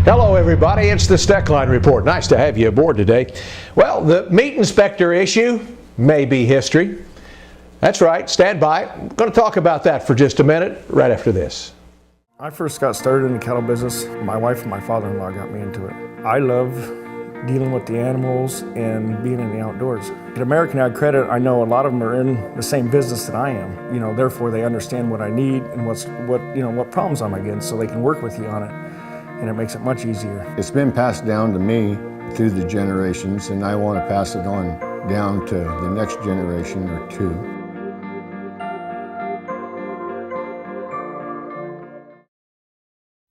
Hello everybody, it's the Steckline Report. Nice to have you aboard today. Well, the meat inspector issue may be history. That's right, stand by. I'm going to talk about that for just a minute, right after this. I first got started in the cattle business. My wife and my father-in-law got me into it. I love dealing with the animals and being in the outdoors. At American Ag Credit, I know a lot of them are in the same business that I am. Therefore they understand what I need and what problems I'm against, so they can work with you on it. And it makes it much easier. It's been passed down to me through the generations, and I want to pass it on down to the next generation or two.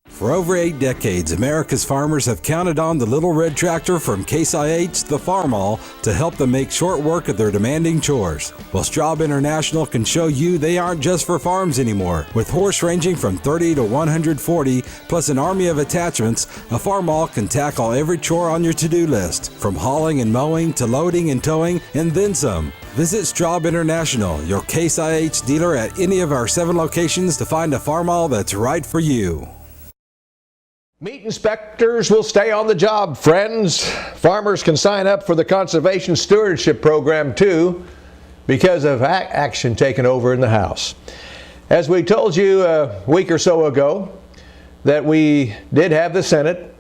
For over 8 decades, America's farmers have counted on the little red tractor from Case IH, the Farmall, to help them make short work of their demanding chores. Well, Straub International can show you they aren't just for farms anymore. With horse ranging from 30 to 140, plus an army of attachments, a Farmall can tackle every chore on your to-do list, from hauling and mowing to loading and towing, and then some. Visit Straub International, your Case IH dealer at any of our 7 locations to find a Farmall that's right for you. Meat inspectors will stay on the job, friends. Farmers can sign up for the Conservation Stewardship Program too, because of action taken over in the House. As we told you a week or so ago, that we did have the Senate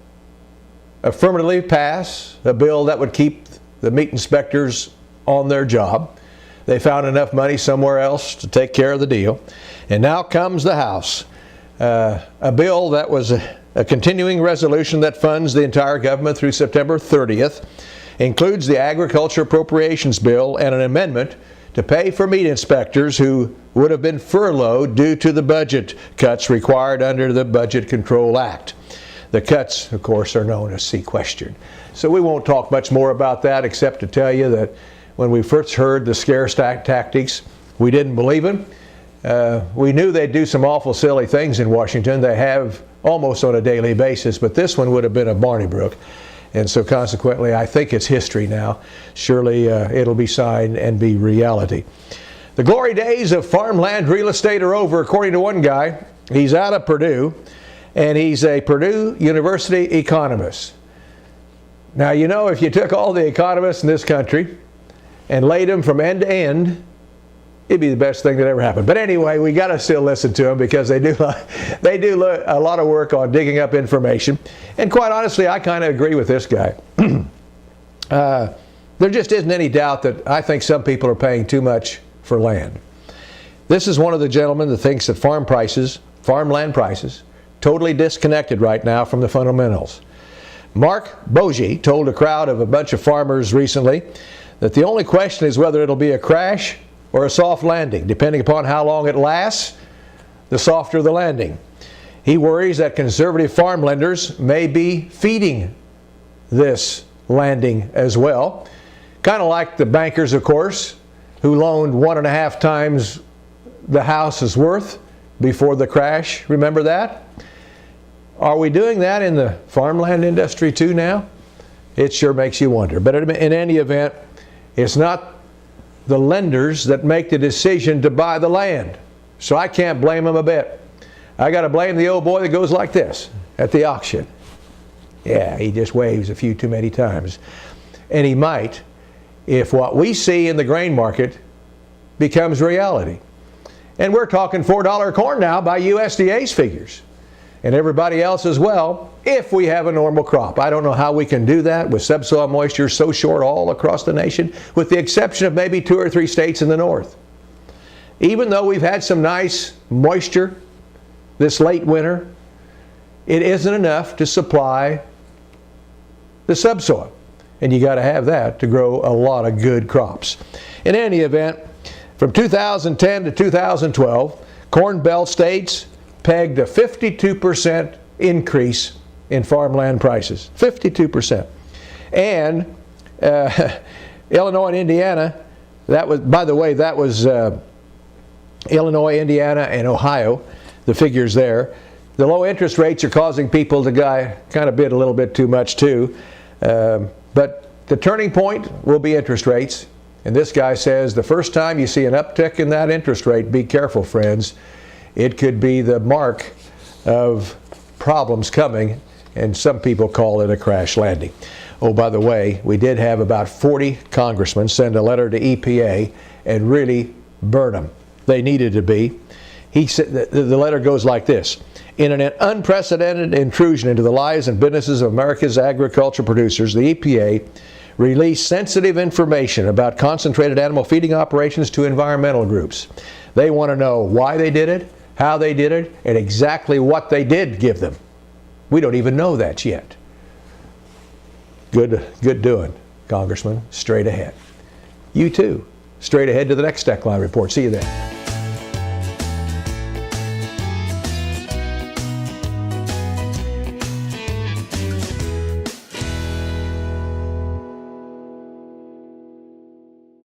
affirmatively pass a bill that would keep the meat inspectors on their job. They found enough money somewhere else to take care of the deal. And now comes the House. A bill that was a continuing resolution that funds the entire government through September 30th, includes the Agriculture Appropriations Bill and an amendment to pay for meat inspectors who would have been furloughed due to the budget cuts required under the Budget Control Act. The cuts, of course, are known as sequestered. So we won't talk much more about that except to tell you that when we first heard the scare tactics, we didn't believe them. We knew they'd do some awful silly things in Washington. They have almost on a daily basis, but this one would have been a Barney Brook. And so consequently, I think it's history now. Surely it'll be signed and be reality. The glory days of farmland real estate are over, according to one guy. He's out of Purdue, and he's a Purdue University economist. Now, if you took all the economists in this country and laid them from end to end, it'd be the best thing that ever happened. But anyway, we got to still listen to them because they do a lot of work on digging up information. And quite honestly, I kind of agree with this guy. There just isn't any doubt that I think some people are paying too much for land. This is one of the gentlemen that thinks that farmland prices, totally disconnected right now from the fundamentals. Mark Bogie told a crowd of a bunch of farmers recently that the only question is whether it'll be a crash or a soft landing. Depending upon how long it lasts, the softer the landing. He worries that conservative farm lenders may be feeding this landing as well. Kind of like the bankers, of course, who loaned 1.5 times the house's worth before the crash. Remember that? Are we doing that in the farmland industry too now? It sure makes you wonder. But in any event, it's not the lenders that make the decision to buy the land. So I can't blame them a bit. I got to blame the old boy that goes like this at the auction. Yeah, he just waves a few too many times. And he might if what we see in the grain market becomes reality. And we're talking $4 corn now by USDA's figures. And everybody else as well, if we have a normal crop. I don't know how we can do that with subsoil moisture so short all across the nation, with the exception of maybe 2 or 3 states in the north. Even though we've had some nice moisture this late winter, it isn't enough to supply the subsoil. And you got to have that to grow a lot of good crops. In any event, from 2010 to 2012, Corn Belt states pegged a 52% increase in farmland prices. 52%. And Illinois and Indiana, that was, by the way, that was Illinois, Indiana, and Ohio, the figures there. The low interest rates are causing people to kind of bid a little bit too much too. But the turning point will be interest rates. And this guy says the first time you see an uptick in that interest rate, be careful, friends. It could be the mark of problems coming and some people call it a crash landing. Oh, by the way, we did have about 40 congressmen send a letter to EPA and really burn them. They needed to be. He said the letter goes like this: in an unprecedented intrusion into the lives and businesses of America's agriculture producers, the EPA released sensitive information about concentrated animal feeding operations to environmental groups. They want to know why they did it, how they did it, and exactly what they did give them. We don't even know that yet. Good doing, Congressman. Straight ahead. You too. Straight ahead to the next Steckline Report. See you then.